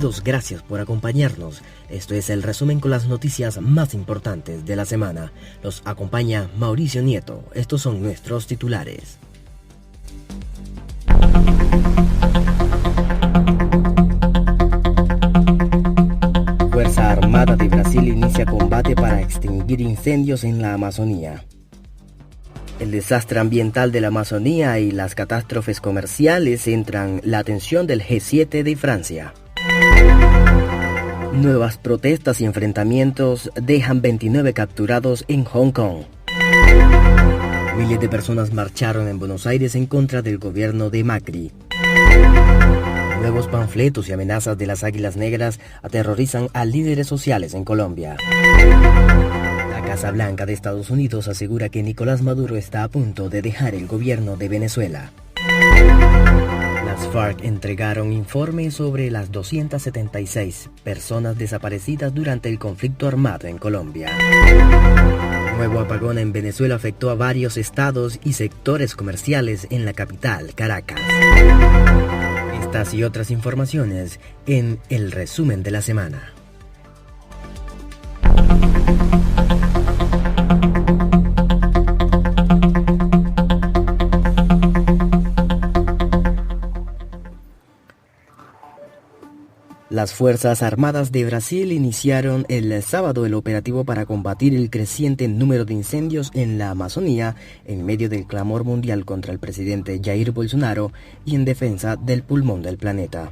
Bienvenidos, gracias por acompañarnos. Esto es el resumen con las noticias más importantes de la semana. Los acompaña Mauricio Nieto. Estos son nuestros titulares. Fuerza Armada de Brasil inicia combate para extinguir incendios en la Amazonía. El desastre ambiental de la Amazonía y las catástrofes comerciales centran la atención del G7 de Francia. Nuevas protestas y enfrentamientos dejan 29 capturados en Hong Kong. Miles de personas marcharon en Buenos Aires en contra del gobierno de Macri. Nuevos panfletos y amenazas de las Águilas Negras aterrorizan a líderes sociales en Colombia. La Casa Blanca de Estados Unidos asegura que Nicolás Maduro está a punto de dejar el gobierno de Venezuela. Las FARC entregaron informes sobre las 276 personas desaparecidas durante el conflicto armado en Colombia. Nuevo apagón en Venezuela afectó a varios estados y sectores comerciales en la capital, Caracas. Estas y otras informaciones en el resumen de la semana. Las Fuerzas Armadas de Brasil iniciaron el sábado el operativo para combatir el creciente número de incendios en la Amazonía en medio del clamor mundial contra el presidente Jair Bolsonaro y en defensa del pulmón del planeta.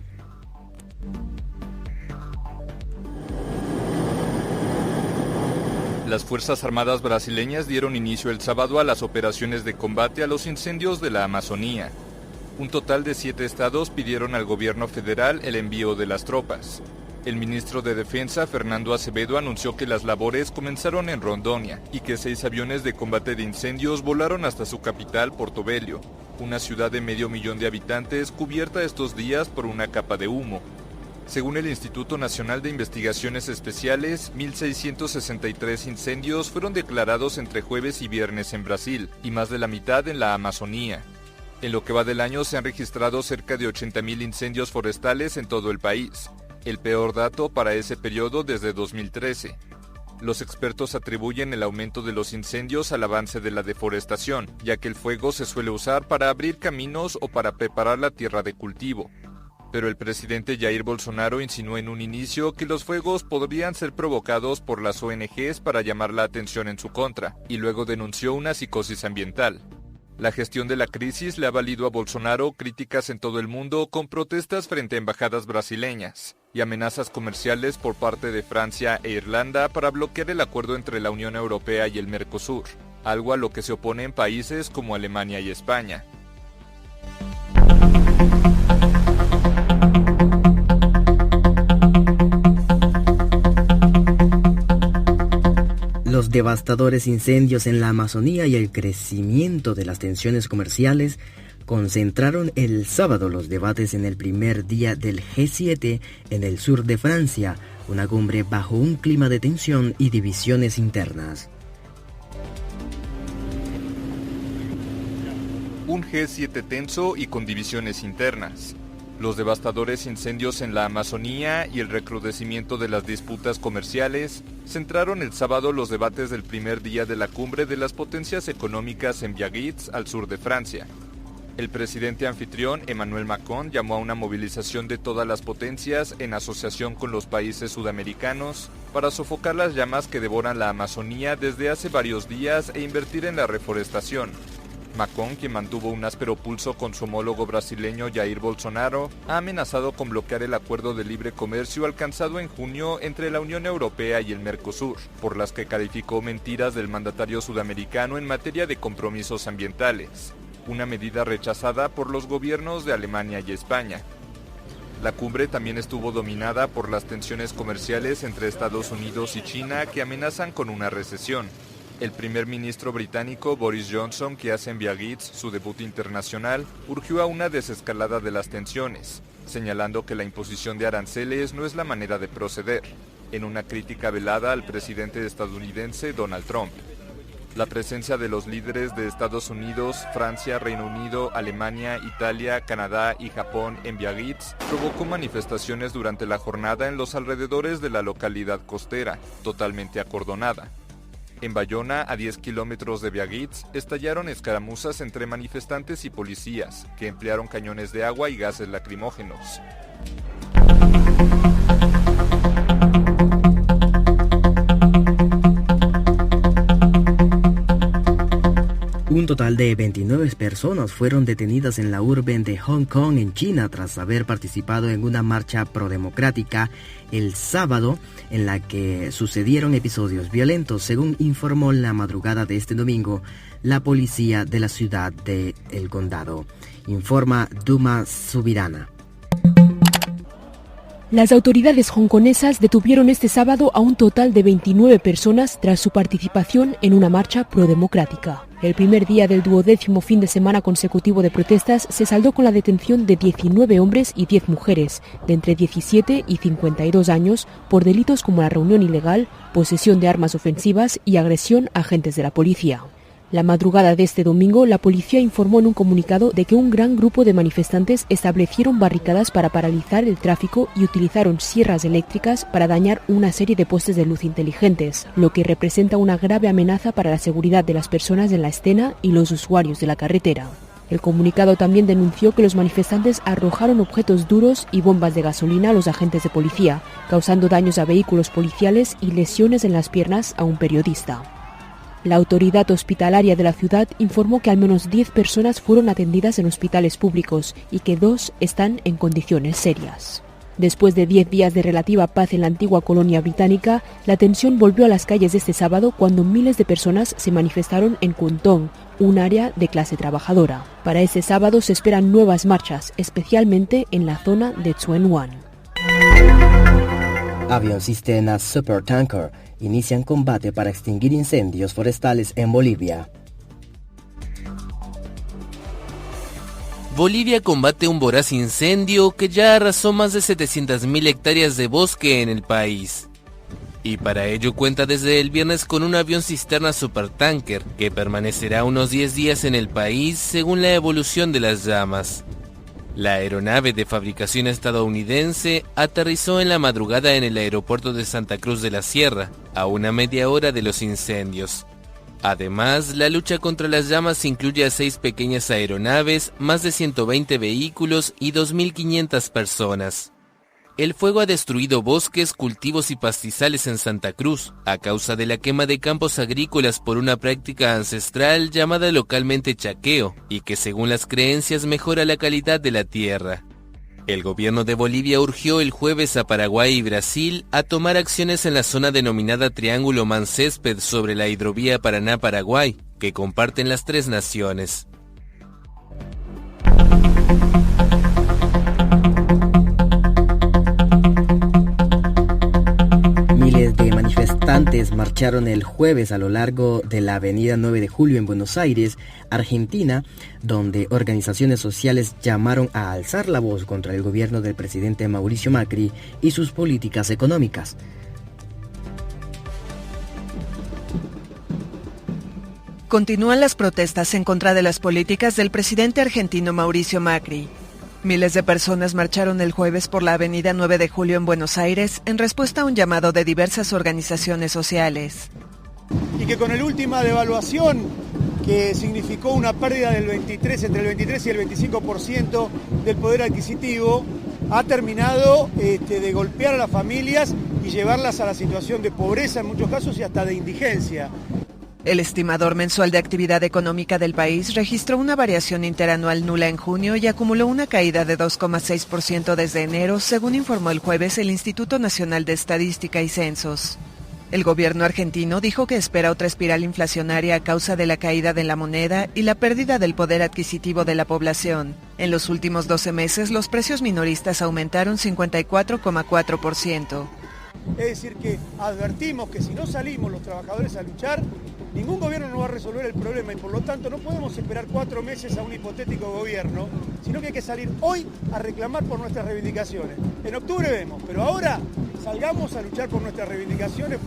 Las Fuerzas Armadas brasileñas dieron inicio el sábado a las operaciones de combate a los incendios de la Amazonía. Un total de 7 estados pidieron al gobierno federal el envío de las tropas. El ministro de Defensa, Fernando Acevedo, anunció que las labores comenzaron en Rondônia y que 6 aviones de combate de incendios volaron hasta su capital, Porto Velho, una ciudad de 500,000 de habitantes cubierta estos días por una capa de humo. Según el Instituto Nacional de Investigaciones Especiales, 1.663 incendios fueron declarados entre jueves y viernes en Brasil y más de la mitad en la Amazonía. En lo que va del año se han registrado cerca de 80.000 incendios forestales en todo el país, el peor dato para ese periodo desde 2013. Los expertos atribuyen el aumento de los incendios al avance de la deforestación, ya que el fuego se suele usar para abrir caminos o para preparar la tierra de cultivo. Pero el presidente Jair Bolsonaro insinuó en un inicio que los fuegos podrían ser provocados por las ONGs para llamar la atención en su contra, y luego denunció una psicosis ambiental. La gestión de la crisis le ha valido a Bolsonaro críticas en todo el mundo con protestas frente a embajadas brasileñas y amenazas comerciales por parte de Francia e Irlanda para bloquear el acuerdo entre la Unión Europea y el Mercosur, algo a lo que se oponen países como Alemania y España. Los devastadores incendios en la Amazonía y el crecimiento de las tensiones comerciales concentraron el sábado los debates en el primer día del G7 en el sur de Francia, una cumbre bajo un clima de tensión y divisiones internas. Un G7 tenso y con divisiones internas. Los devastadores incendios en la Amazonía y el recrudecimiento de las disputas comerciales centraron el sábado los debates del primer día de la cumbre de las potencias económicas en Biarritz, al sur de Francia. El presidente anfitrión, Emmanuel Macron, llamó a una movilización de todas las potencias en asociación con los países sudamericanos para sofocar las llamas que devoran la Amazonía desde hace varios días e invertir en la reforestación. Macron, quien mantuvo un áspero pulso con su homólogo brasileño Jair Bolsonaro, ha amenazado con bloquear el acuerdo de libre comercio alcanzado en junio entre la Unión Europea y el Mercosur, por las que calificó mentiras del mandatario sudamericano en materia de compromisos ambientales, una medida rechazada por los gobiernos de Alemania y España. La cumbre también estuvo dominada por las tensiones comerciales entre Estados Unidos y China que amenazan con una recesión. El primer ministro británico Boris Johnson, que hace en Biarritz su debut internacional, urgió a una desescalada de las tensiones, señalando que la imposición de aranceles no es la manera de proceder, en una crítica velada al presidente estadounidense Donald Trump. La presencia de los líderes de Estados Unidos, Francia, Reino Unido, Alemania, Italia, Canadá y Japón en Biarritz provocó manifestaciones durante la jornada en los alrededores de la localidad costera, totalmente acordonada. En Bayona, a 10 kilómetros de Biarritz, estallaron escaramuzas entre manifestantes y policías, que emplearon cañones de agua y gases lacrimógenos. Un total de 29 personas fueron detenidas en la urbe de Hong Kong, en China, tras haber participado en una marcha prodemocrática el sábado, en la que sucedieron episodios violentos, según informó la madrugada de este domingo la policía de la ciudad de El Condado. Informa Duma Subirana. Las autoridades hongkonesas detuvieron este sábado a un total de 29 personas tras su participación en una marcha prodemocrática. El primer día del 12º fin de semana consecutivo de protestas se saldó con la detención de 19 hombres y 10 mujeres, de entre 17 y 52 años, por delitos como la reunión ilegal, posesión de armas ofensivas y agresión a agentes de la policía. La madrugada de este domingo, la policía informó en un comunicado de que un gran grupo de manifestantes establecieron barricadas para paralizar el tráfico y utilizaron sierras eléctricas para dañar una serie de postes de luz inteligentes, lo que representa una grave amenaza para la seguridad de las personas en la escena y los usuarios de la carretera. El comunicado también denunció que los manifestantes arrojaron objetos duros y bombas de gasolina a los agentes de policía, causando daños a vehículos policiales y lesiones en las piernas a un periodista. La autoridad hospitalaria de la ciudad informó que al menos 10 personas fueron atendidas en hospitales públicos y que 2 están en condiciones serias. Después de 10 días de relativa paz en la antigua colonia británica, la tensión volvió a las calles este sábado cuando miles de personas se manifestaron en Kwun Tong, un área de clase trabajadora. Para este sábado se esperan nuevas marchas, especialmente en la zona de Tsuen Wan. Avioncisternas Supertanker inician combate para extinguir incendios forestales en Bolivia. Bolivia combate un voraz incendio que ya arrasó más de 700.000 hectáreas de bosque en el país. Y para ello cuenta desde el viernes con un avión cisterna supertanker que permanecerá unos 10 días en el país según la evolución de las llamas. La aeronave de fabricación estadounidense aterrizó en la madrugada en el aeropuerto de Santa Cruz de la Sierra, a una media hora de los incendios. Además, la lucha contra las llamas incluye a 6 pequeñas aeronaves, más de 120 vehículos y 2.500 personas. El fuego ha destruido bosques, cultivos y pastizales en Santa Cruz, a causa de la quema de campos agrícolas por una práctica ancestral llamada localmente chaqueo, y que según las creencias mejora la calidad de la tierra. El gobierno de Bolivia urgió el jueves a Paraguay y Brasil a tomar acciones en la zona denominada Triángulo Mancésped sobre la hidrovía Paraná-Paraguay, que comparten las 3 naciones. Manifestantes marcharon el jueves a lo largo de la avenida 9 de Julio en Buenos Aires, Argentina, donde organizaciones sociales llamaron a alzar la voz contra el gobierno del presidente Mauricio Macri y sus políticas económicas. Continúan las protestas en contra de las políticas del presidente argentino Mauricio Macri. Miles de personas marcharon el jueves por la avenida 9 de Julio en Buenos Aires en respuesta a un llamado de diversas organizaciones sociales. Y que con la última devaluación, que significó una pérdida entre el 23 y el 25% del poder adquisitivo, ha terminado de golpear a las familias y llevarlas a la situación de pobreza en muchos casos y hasta de indigencia. El estimador mensual de actividad económica del país registró una variación interanual nula en junio y acumuló una caída de 2,6% desde enero, según informó el jueves el Instituto Nacional de Estadística y Censos. El gobierno argentino dijo que espera otra espiral inflacionaria a causa de la caída de la moneda y la pérdida del poder adquisitivo de la población. En los últimos 12 meses, los precios minoristas aumentaron 54,4%. Es decir, que advertimos que si no salimos los trabajadores a luchar, ningún gobierno nos va a resolver el problema y por lo tanto no podemos esperar 4 meses a un hipotético gobierno, sino que hay que salir hoy a reclamar por nuestras reivindicaciones. En octubre vemos, pero ahora salgamos a luchar por nuestras reivindicaciones.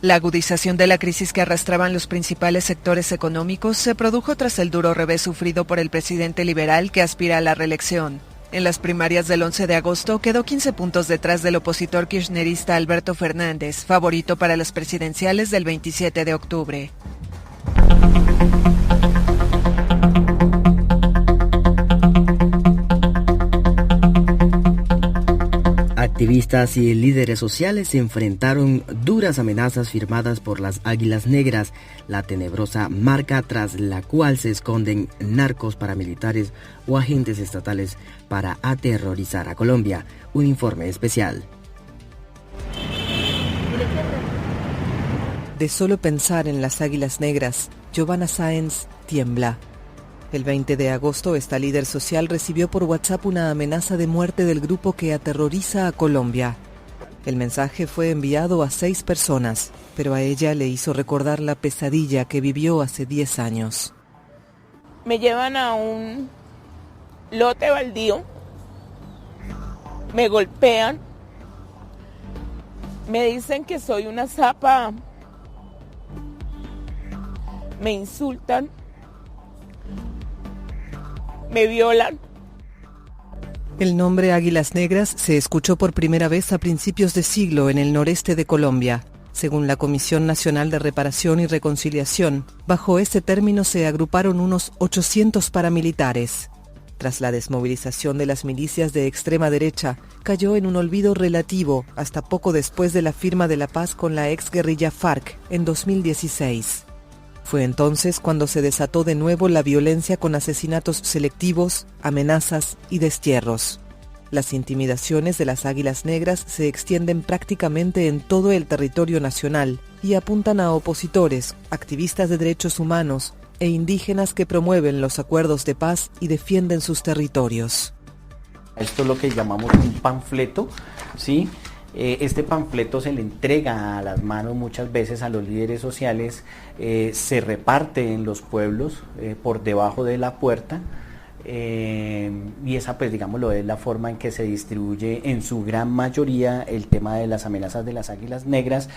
La agudización de la crisis que arrastraban los principales sectores económicos se produjo tras el duro revés sufrido por el presidente liberal que aspira a la reelección. En las primarias del 11 de agosto quedó 15 puntos detrás del opositor kirchnerista Alberto Fernández, favorito para las presidenciales del 27 de octubre. Activistas y líderes sociales se enfrentaron duras amenazas firmadas por las Águilas Negras, la tenebrosa marca tras la cual se esconden narcos paramilitares o agentes estatales para aterrorizar a Colombia. Un informe especial. De solo pensar en las Águilas Negras, Giovanna Sáenz tiembla. El 20 de agosto, esta líder social recibió por WhatsApp una amenaza de muerte del grupo que aterroriza a Colombia. El mensaje fue enviado a 6 personas, pero a ella le hizo recordar la pesadilla que vivió hace 10 años. Me llevan a un lote baldío, me golpean, me dicen que soy una zapa, me insultan, me violan. El nombre Águilas Negras se escuchó por primera vez a principios de siglo en el noreste de Colombia. Según la Comisión Nacional de Reparación y Reconciliación, bajo ese término se agruparon unos 800 paramilitares. Tras la desmovilización de las milicias de extrema derecha, cayó en un olvido relativo hasta poco después de la firma de la paz con la exguerrilla FARC en 2016. Fue entonces cuando se desató de nuevo la violencia con asesinatos selectivos, amenazas y destierros. Las intimidaciones de las Águilas Negras se extienden prácticamente en todo el territorio nacional y apuntan a opositores, activistas de derechos humanos e indígenas que promueven los acuerdos de paz y defienden sus territorios. Esto es lo que llamamos un panfleto, ¿sí? Este panfleto se le entrega a las manos muchas veces a los líderes sociales, se reparte en los pueblos por debajo de la puerta y esa pues digámoslo es la forma en que se distribuye en su gran mayoría el tema de las amenazas de las Águilas Negras.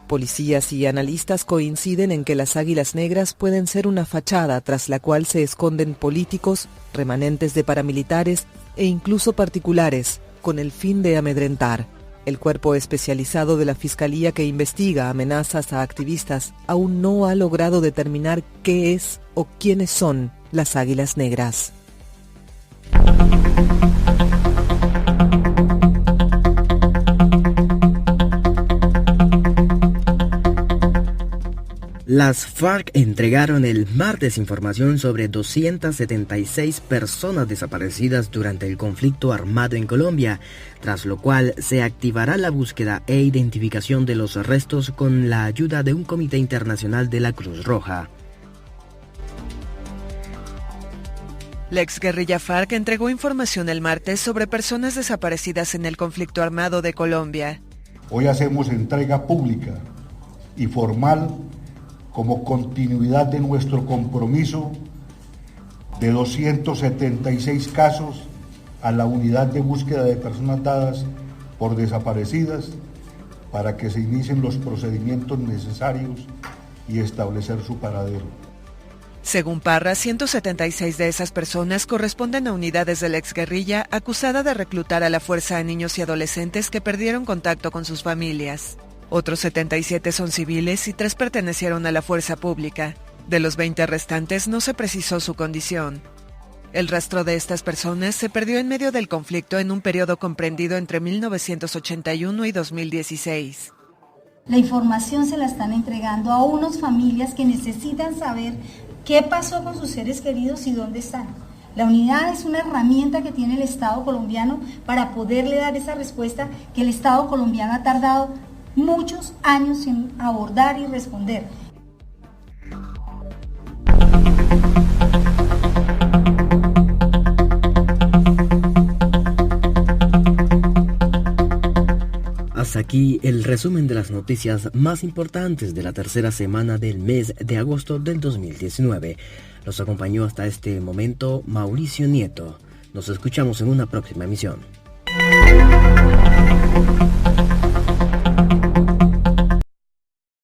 Policías y analistas coinciden en que las Águilas Negras pueden ser una fachada tras la cual se esconden políticos, remanentes de paramilitares e incluso particulares, con el fin de amedrentar. El cuerpo especializado de la Fiscalía que investiga amenazas a activistas aún no ha logrado determinar qué es o quiénes son las Águilas Negras. Las FARC entregaron el martes información sobre 276 personas desaparecidas durante el conflicto armado en Colombia, tras lo cual se activará la búsqueda e identificación de los restos con la ayuda de un comité internacional de la Cruz Roja. La exguerrilla FARC entregó información el martes sobre personas desaparecidas en el conflicto armado de Colombia. Hoy hacemos entrega pública y formal como continuidad de nuestro compromiso de 276 casos a la unidad de búsqueda de personas dadas por desaparecidas para que se inicien los procedimientos necesarios y establecer su paradero. Según Parra, 176 de esas personas corresponden a unidades de la exguerrilla acusada de reclutar a la fuerza a niños y adolescentes que perdieron contacto con sus familias. Otros 77 son civiles y 3 pertenecieron a la fuerza pública. De los 20 restantes no se precisó su condición. El rastro de estas personas se perdió en medio del conflicto en un periodo comprendido entre 1981 y 2016. La información se la están entregando a unas familias que necesitan saber qué pasó con sus seres queridos y dónde están. La unidad es una herramienta que tiene el Estado colombiano para poderle dar esa respuesta que el Estado colombiano ha tardado muchos años en abordar y responder. Hasta aquí el resumen de las noticias más importantes de la tercera semana del mes de agosto del 2019. Los acompañó hasta este momento Mauricio Nieto. Nos escuchamos en una próxima emisión.